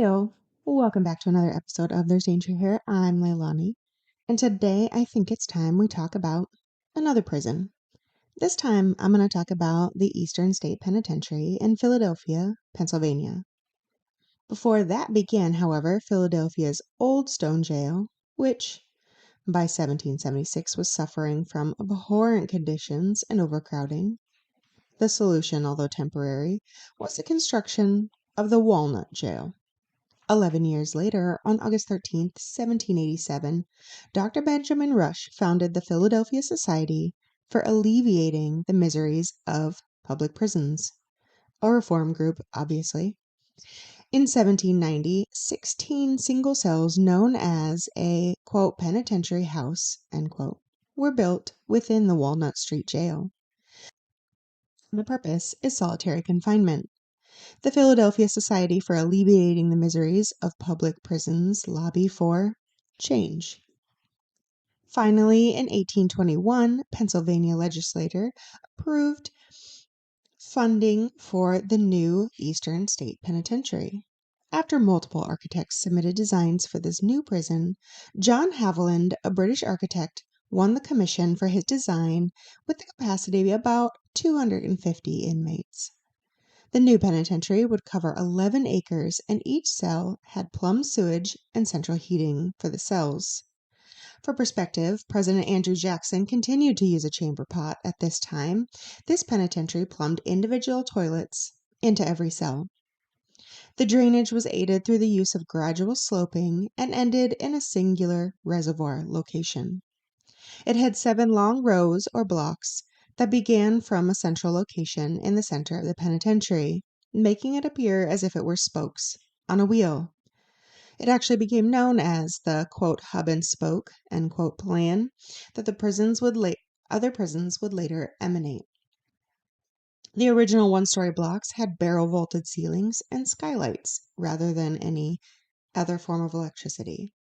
Heyo, welcome back to another episode of There's Danger Here. I'm Leilani, and today I think it's time we talk about another prison. This time I'm going to talk about the Eastern State Penitentiary in Philadelphia, Pennsylvania. Before that began, however, Philadelphia's Old Stone Jail, which by 1776 was suffering from abhorrent conditions and overcrowding. The solution, although temporary, was the construction of the Walnut Jail. 11 years later, on August 13th, 1787, Dr. Benjamin Rush founded the Philadelphia Society for Alleviating the Miseries of Public Prisons, a reform group, obviously. In 1790, 16 single cells known as a, quote, penitentiary house, end quote, were built within the Walnut Street Jail. The purpose is solitary confinement. The Philadelphia Society for Alleviating the Miseries of Public Prisons lobby for change. Finally, in 1821, Pennsylvania legislature approved funding for the new Eastern State Penitentiary. After multiple architects submitted designs for this new prison, John Haviland, a British architect, won the commission for his design with the capacity of about 250 inmates. The new penitentiary would cover 11 acres, and each cell had plumbed sewage and central heating for the cells. For perspective, President Andrew Jackson continued to use a chamber pot at this time. This penitentiary plumbed individual toilets into every cell. The drainage was aided through the use of gradual sloping and ended in a singular reservoir location. It had 7 long rows or blocks that began from a central location in the center of the penitentiary, making it appear as if it were spokes on a wheel. It actually became known as the, quote, hub and spoke, end quote, plan that other prisons would later emanate. The original one-story blocks had barrel-vaulted ceilings and skylights rather than any other form of electricity.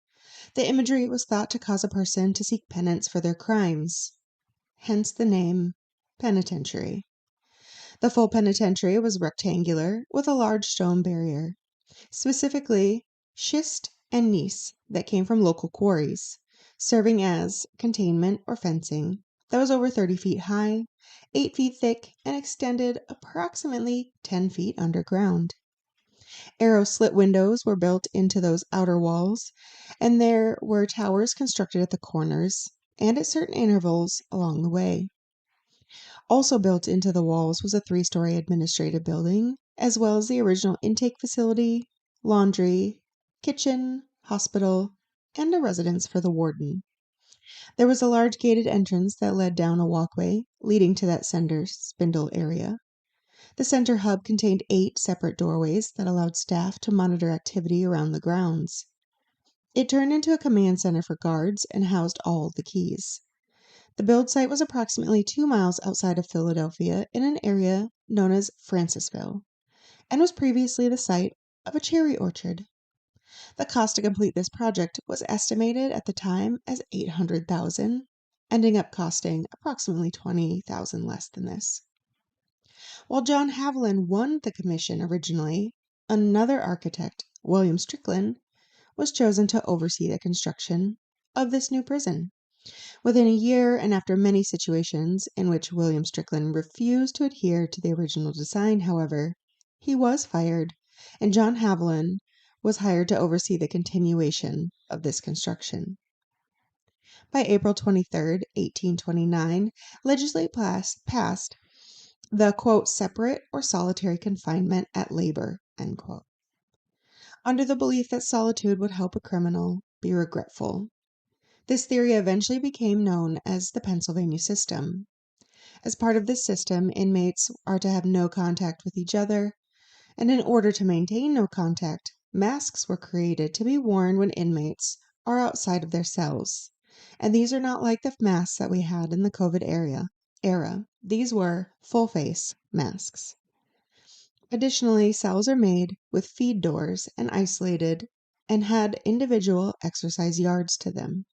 The imagery was thought to cause a person to seek penance for their crimes, hence the name Penitentiary. The full penitentiary was rectangular with a large stone barrier, specifically schist and gneiss that came from local quarries, serving as containment or fencing that was over 30 feet high, 8 feet thick, and extended approximately 10 feet underground. Arrow slit windows were built into those outer walls, and there were towers constructed at the corners and at certain intervals along the way. Also built into the walls was a 3-story administrative building, as well as the original intake facility, laundry, kitchen, hospital, and a residence for the warden. There was a large gated entrance that led down a walkway leading to that center spindle area. The center hub contained 8 separate doorways that allowed staff to monitor activity around the grounds. It turned into a command center for guards and housed all the keys. The build site was approximately 2 miles outside of Philadelphia in an area known as Francisville, and was previously the site of a cherry orchard. The cost to complete this project was estimated at the time as $800,000, ending up costing approximately $20,000 less than this. While John Haviland won the commission originally, another architect, William Strickland, was chosen to oversee the construction of this new prison. Within a year, and after many situations in which William Strickland refused to adhere to the original design, however, he was fired, and John Haviland was hired to oversee the continuation of this construction. By April 23, 1829, legislation passed the, quote, separate or solitary confinement at labor, end quote, under the belief that solitude would help a criminal be regretful. This theory eventually became known as the Pennsylvania system. As part of this system, inmates are to have no contact with each other, and in order to maintain no contact, masks were created to be worn when inmates are outside of their cells. And these are not like the masks that we had in the COVID era. These were full-face masks. Additionally, cells are made with feed doors and isolated and had individual exercise yards to them.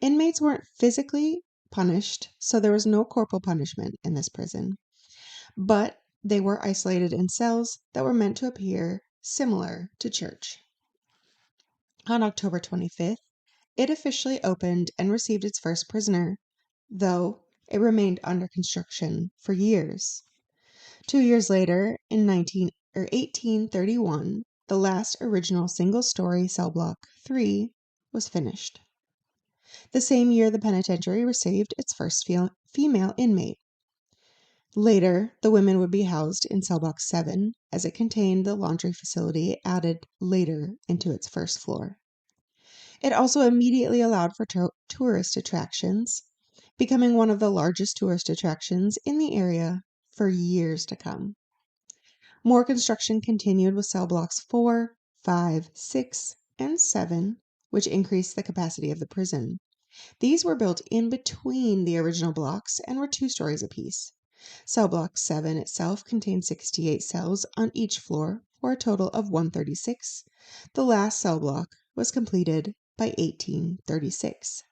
Inmates weren't physically punished, so there was no corporal punishment in this prison, but they were isolated in cells that were meant to appear similar to church. On October 25th, it officially opened and received its first prisoner, though it remained under construction for years. 2 years later, in 1831, the last original single-story cell block 3 was finished. The same year, the penitentiary received its first female inmate. Later, the women would be housed in cell block 7, as it contained the laundry facility added later into its first floor. It also immediately allowed for tourist attractions, becoming one of the largest tourist attractions in the area for years to come. More construction continued with cell blocks 4, 5, 6, and 7, which increased the capacity of the prison. These were built in between the original blocks and were 2 stories apiece. Cell block 7 itself contained 68 cells on each floor, for a total of 136. The last cell block was completed by 1836.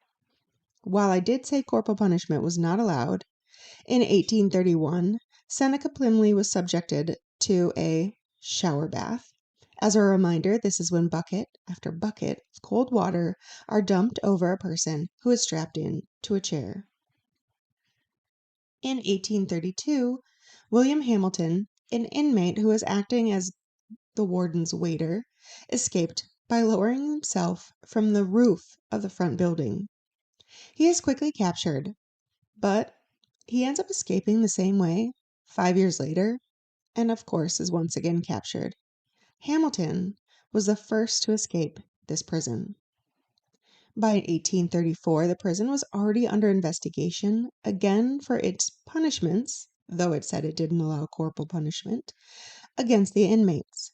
While I did say corporal punishment was not allowed, in 1831, Seneca Plymley was subjected to a shower bath. As a reminder, this is when bucket after bucket of cold water are dumped over a person who is strapped in to a chair. In 1832, William Hamilton, an inmate who was acting as the warden's waiter, escaped by lowering himself from the roof of the front building. He is quickly captured, but he ends up escaping the same way 5 years later, and of course is once again captured. Hamilton was the first to escape this prison. By 1834, the prison was already under investigation, again for its punishments, though it said it didn't allow corporal punishment, against the inmates,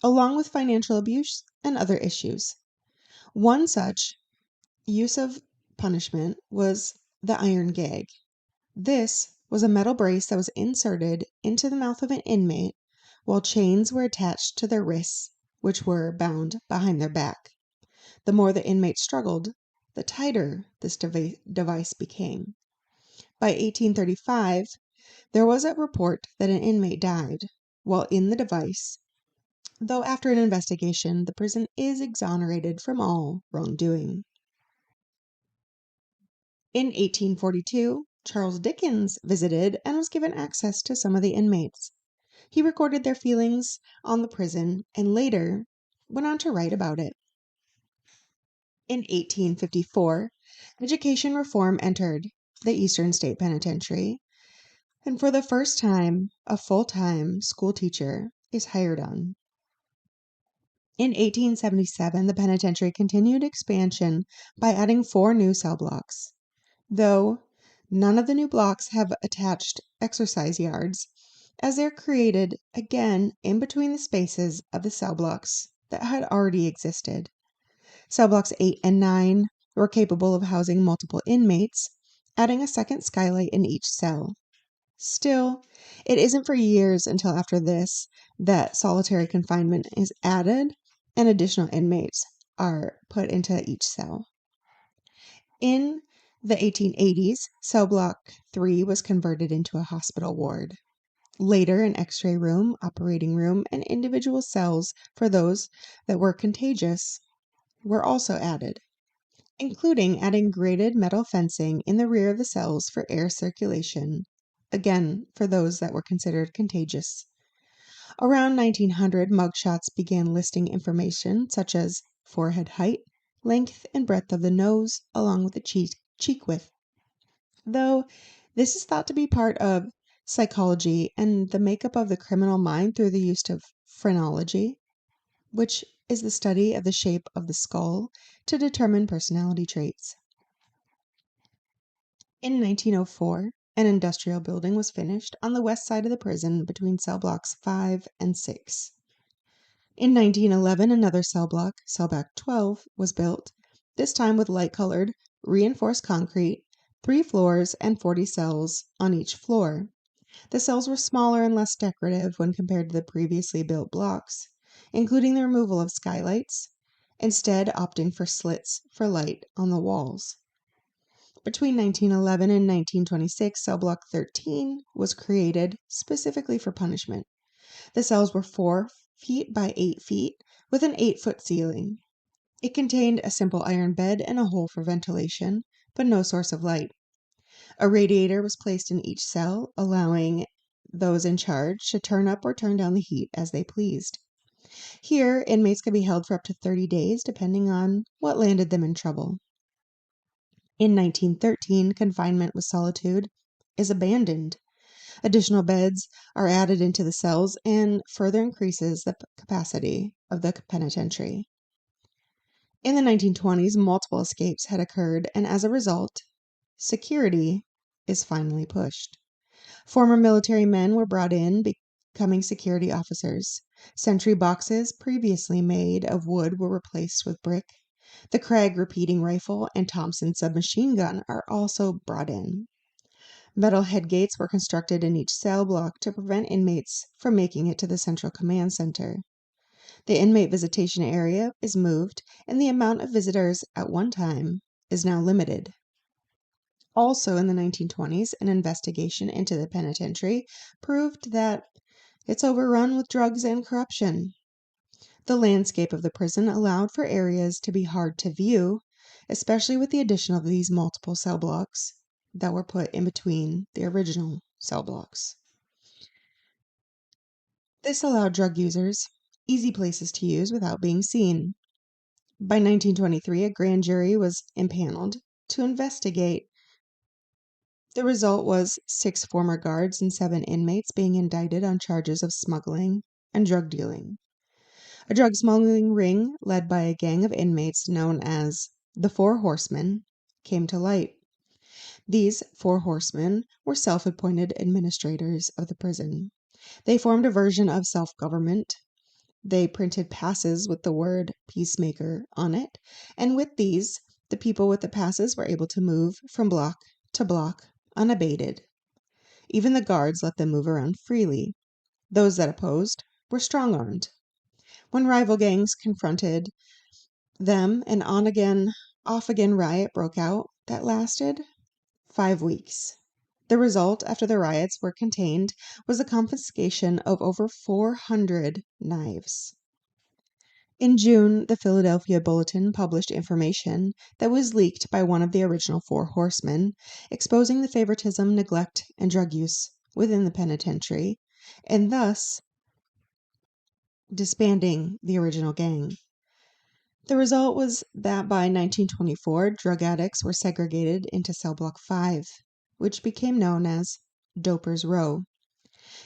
along with financial abuse and other issues. One such use of punishment was the iron gag. This was a metal brace that was inserted into the mouth of an inmate while chains were attached to their wrists, which were bound behind their back. The more the inmate struggled, the tighter this device became. By 1835, there was a report that an inmate died while in the device, though after an investigation, the prison is exonerated from all wrongdoing. In 1842, Charles Dickens visited and was given access to some of the inmates. He recorded their feelings on the prison and later went on to write about it. In 1854, education reform entered the Eastern State Penitentiary, and for the first time, a full-time school teacher is hired on. In 1877, the penitentiary continued expansion by adding 4 new cell blocks. Though none of the new blocks have attached exercise yards, as they're created again in between the spaces of the cell blocks that had already existed. Cell blocks 8 and 9 were capable of housing multiple inmates, adding a second skylight in each cell. Still, it isn't for years until after this that solitary confinement is added and additional inmates are put into each cell. In the 1880s, cell block 3 was converted into a hospital ward. Later, an x-ray room, operating room, and individual cells for those that were contagious were also added, including adding grated metal fencing in the rear of the cells for air circulation, again for those that were considered contagious. Around 1900, mugshots began listing information such as forehead height, length and breadth of the nose, along with the cheek width. Though this is thought to be part of psychology and the makeup of the criminal mind through the use of phrenology, which is the study of the shape of the skull to determine personality traits. In 1904, an industrial building was finished on the west side of the prison between cell blocks 5 and 6. In 1911, another cell block 12, was built, this time with light-colored, reinforced concrete, 3 floors and 40 cells on each floor. The cells were smaller and less decorative when compared to the previously built blocks, including the removal of skylights, instead opting for slits for light on the walls. Between 1911 and 1926, cell block 13 was created specifically for punishment. The cells were 4 feet by 8 feet with an 8-foot ceiling. It contained a simple iron bed and a hole for ventilation, but no source of light. A radiator was placed in each cell, allowing those in charge to turn up or turn down the heat as they pleased. Here, inmates could be held for up to 30 days, depending on what landed them in trouble. In 1913, confinement with solitude is abandoned. Additional beds are added into the cells and further increases the capacity of the penitentiary. In the 1920s, multiple escapes had occurred, and as a result, security is finally pushed. Former military men were brought in, becoming security officers. Sentry boxes previously made of wood were replaced with brick. The Krag repeating rifle and Thompson submachine gun are also brought in. Metal head gates were constructed in each cell block to prevent inmates from making it to the central command center. The inmate visitation area is moved, and the amount of visitors at one time is now limited. Also in the 1920s, an investigation into the penitentiary proved that it's overrun with drugs and corruption. The landscape of the prison allowed for areas to be hard to view, especially with the addition of these multiple cell blocks that were put in between the original cell blocks. This allowed drug users easy places to use without being seen. By 1923, a grand jury was impaneled to investigate. The result was 6 former guards and 7 inmates being indicted on charges of smuggling and drug dealing. A drug smuggling ring led by a gang of inmates known as the Four Horsemen came to light. These 4 horsemen were self-appointed administrators of the prison. They formed a version of self-government. They printed passes with the word peacemaker on it, and with these, the people with the passes were able to move from block to block unabated. Even the guards let them move around freely. Those that opposed were strong-armed. When rival gangs confronted them, an on-again, off-again riot broke out that lasted 5 weeks. The result, after the riots were contained, was the confiscation of over 400 knives. In June, the Philadelphia Bulletin published information that was leaked by one of the original 4 horsemen, exposing the favoritism, neglect, and drug use within the penitentiary, and thus disbanding the original gang. The result was that by 1924, drug addicts were segregated into Cell Block 5, which became known as Doper's Row.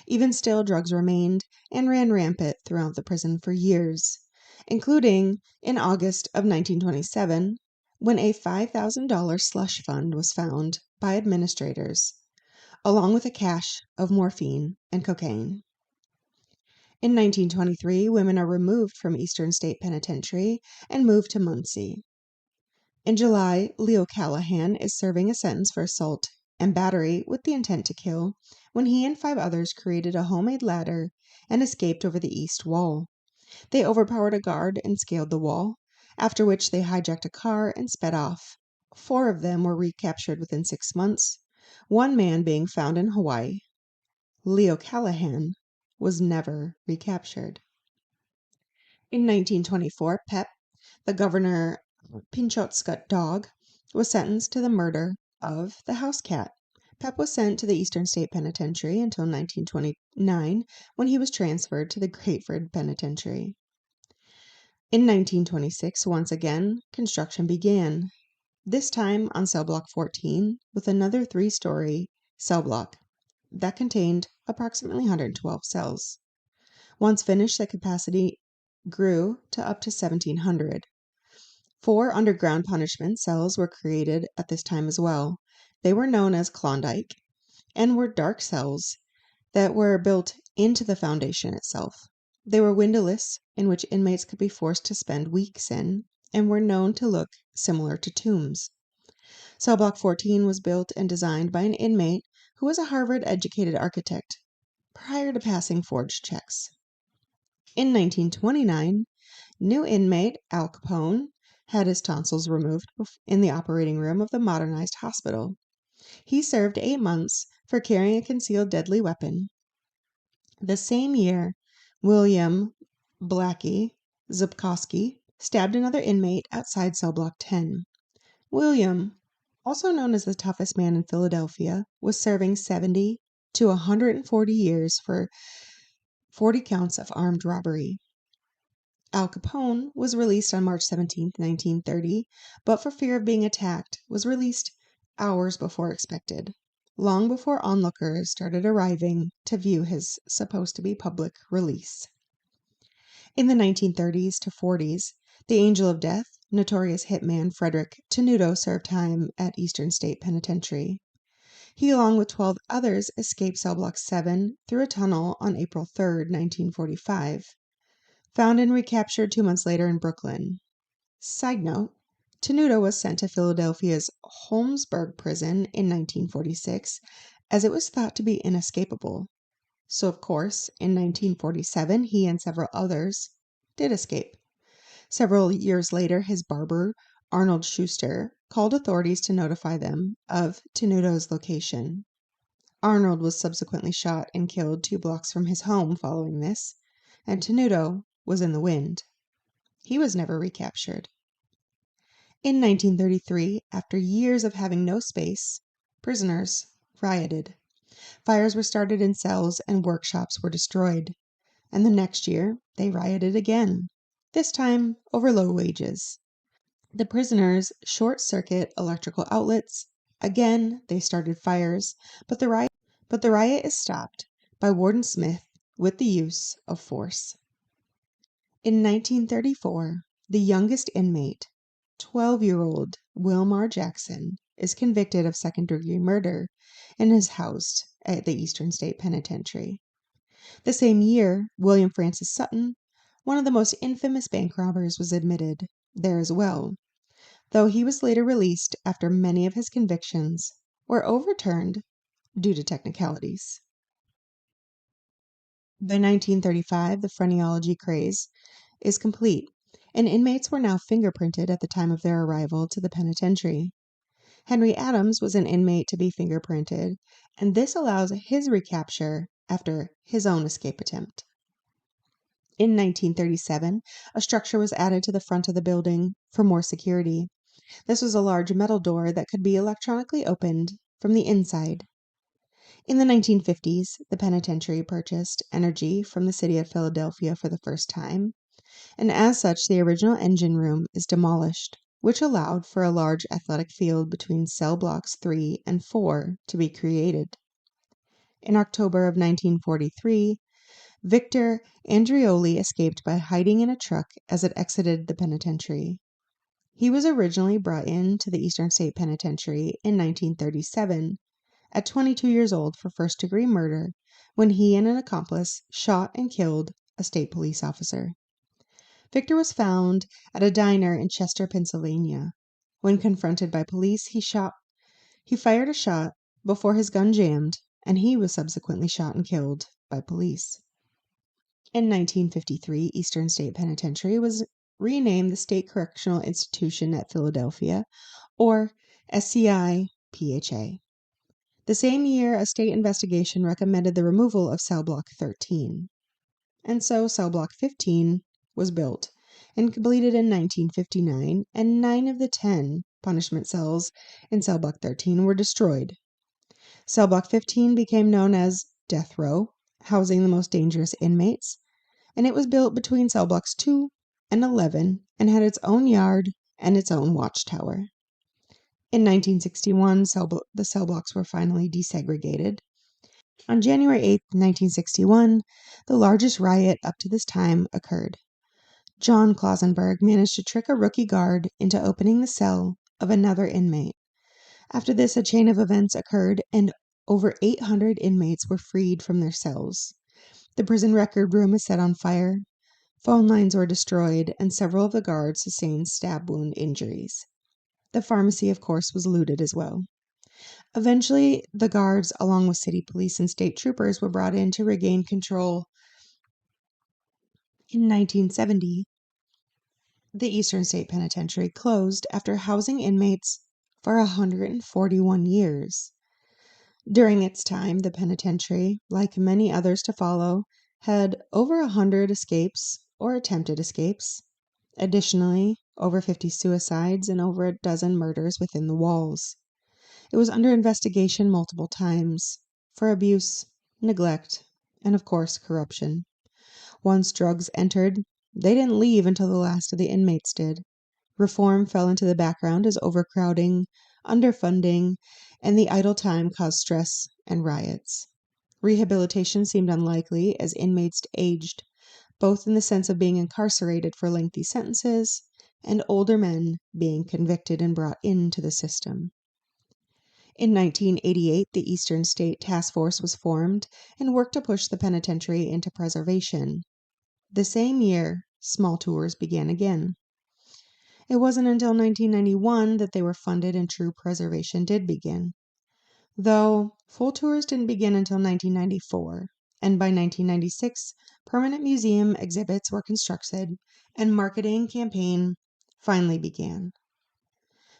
Even still, drugs remained and ran rampant throughout the prison for years, including in August of 1927, when a $5,000 slush fund was found by administrators, along with a cache of morphine and cocaine. In 1923, women are removed from Eastern State Penitentiary and moved to Muncie. In July, Leo Callahan is serving a sentence for assault and battery with the intent to kill when he and 5 others created a homemade ladder and escaped over the east wall. They overpowered a guard and scaled the wall, after which they hijacked a car and sped off. 4 of them were recaptured within 6 months, 1 man being found in Hawaii. Leo Callahan was never recaptured. In 1924, Pep, the Governor Pinchot's dog, was sentenced to the murder of the house cat. Pep was sent to the Eastern State Penitentiary until 1929, when he was transferred to the Grateford Penitentiary. In 1926, once again, construction began, this time on Cell Block 14, with another 3-story cell block that contained approximately 112 cells. Once finished, the capacity grew to up to 1,700. 4 underground punishment cells were created at this time as well. They were known as Klondike and were dark cells that were built into the foundation itself. They were windowless, in which inmates could be forced to spend weeks in, and were known to look similar to tombs. Cell Block 14 was built and designed by an inmate who was a Harvard-educated architect prior to passing forged checks. In 1929, new inmate Al Capone had his tonsils removed in the operating room of the modernized hospital. He served 8 months for carrying a concealed deadly weapon. The same year, William Blackie Zubkowski stabbed another inmate outside cell block 10. William, also known as the toughest man in Philadelphia, was serving 70 to 140 years for 40 counts of armed robbery. Al Capone was released on March 17, 1930, but for fear of being attacked, was released hours before expected, long before onlookers started arriving to view his supposed-to-be public release. In the 1930s to 40s, the Angel of Death, notorious hitman Frederick Tenuto served time at Eastern State Penitentiary. He, along with 12 others, escaped cell block 7 through a tunnel on April 3, 1945. Found and recaptured 2 months later in Brooklyn. Side note, Tenuto was sent to Philadelphia's Holmesburg prison in 1946 as it was thought to be inescapable. So, of course, in 1947, he and several others did escape. Several years later, his barber, Arnold Schuster, called authorities to notify them of Tenuto's location. Arnold was subsequently shot and killed 2 blocks from his home following this, and Tenuto was in the wind. He was never recaptured. In 1933, after years of having no space, prisoners rioted. Fires were started in cells and workshops were destroyed. And the next year, they rioted again, this time over low wages. The prisoners short-circuit electrical outlets. Again, they started fires, but the riot is stopped by Warden Smith with the use of force. In 1934, the youngest inmate, 12-year-old Wilmar Jackson, is convicted of second-degree murder and is housed at the Eastern State Penitentiary. The same year, William Francis Sutton, one of the most infamous bank robbers, was admitted there as well, though he was later released after many of his convictions were overturned due to technicalities. By 1935, the phrenology craze is complete, and inmates were now fingerprinted at the time of their arrival to the penitentiary. Henry Adams was an inmate to be fingerprinted, and this allows his recapture after his own escape attempt. In 1937, a structure was added to the front of the building for more security. This was a large metal door that could be electronically opened from the inside. In the 1950s, the penitentiary purchased energy from the city of Philadelphia for the first time, and as such, the original engine room is demolished, which allowed for a large athletic field between cell blocks 3 and 4 to be created. In October of 1943, Victor Andreoli escaped by hiding in a truck as it exited the penitentiary. He was originally brought into the Eastern State Penitentiary in 1937 at 22 years old for first-degree murder when he and an accomplice shot and killed a state police officer. Victor was found at a diner in Chester, Pennsylvania. When confronted by police, he fired a shot before his gun jammed, and he was subsequently shot and killed by police. In 1953, Eastern State Penitentiary was renamed the State Correctional Institution at Philadelphia, or SCI-PHA. The same year, a state investigation recommended the removal of Cell Block 13. And so Cell Block 15 was built and completed in 1959, and 9 of the 10 punishment cells in Cell Block 13 were destroyed. Cell Block 15 became known as Death Row, housing the most dangerous inmates, and it was built between Cell Blocks 2 and 11 and had its own yard and its own watchtower. In 1961, the cell blocks were finally desegregated. On January 8, 1961, the largest riot up to this time occurred. John Klausenberg managed to trick a rookie guard into opening the cell of another inmate. After this, a chain of events occurred, and over 800 inmates were freed from their cells. The prison record room is set on fire, phone lines were destroyed, and several of the guards sustained stab wound injuries. The pharmacy, of course, was looted as well. Eventually, the guards, along with city police and state troopers, were brought in to regain control. In 1970, the Eastern State Penitentiary closed after housing inmates for 141 years. During its time, the penitentiary, like many others to follow, had over 100 escapes or attempted escapes. Additionally, over 50 suicides and over a dozen murders within the walls. It was under investigation multiple times for abuse, neglect, and of course, corruption. Once drugs entered, they didn't leave until the last of the inmates did. Reform fell into the background as overcrowding, underfunding, and the idle time caused stress and riots. Rehabilitation seemed unlikely as inmates aged, both in the sense of being incarcerated for lengthy sentences and older men being convicted and brought into the system. In 1988, the Eastern State Task Force was formed and worked to push the penitentiary into preservation. The same year, small tours began again. It wasn't until 1991 that they were funded and true preservation did begin. Though, full tours didn't begin until 1994, and by 1996, permanent museum exhibits were constructed and marketing campaign finally began.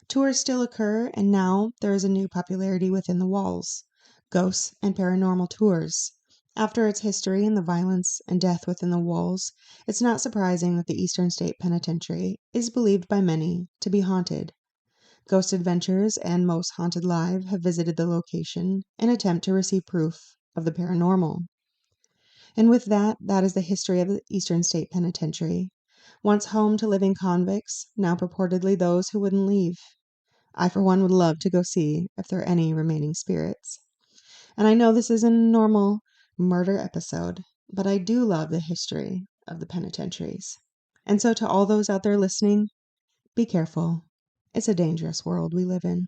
Tours still occur, and now there is a new popularity within the walls: ghosts and paranormal tours. After its history and the violence and death within the walls, it's not surprising that the Eastern State Penitentiary is believed by many to be haunted. Ghost Adventures and Most Haunted Live have visited the location in attempt to receive proof of the paranormal. And with that, that is the history of the Eastern State Penitentiary. Once home to living convicts, now purportedly those who wouldn't leave. I, for one, would love to go see if there are any remaining spirits. And I know this isn't a normal murder episode, but I do love the history of the penitentiaries. And so to all those out there listening, be careful. It's a dangerous world we live in.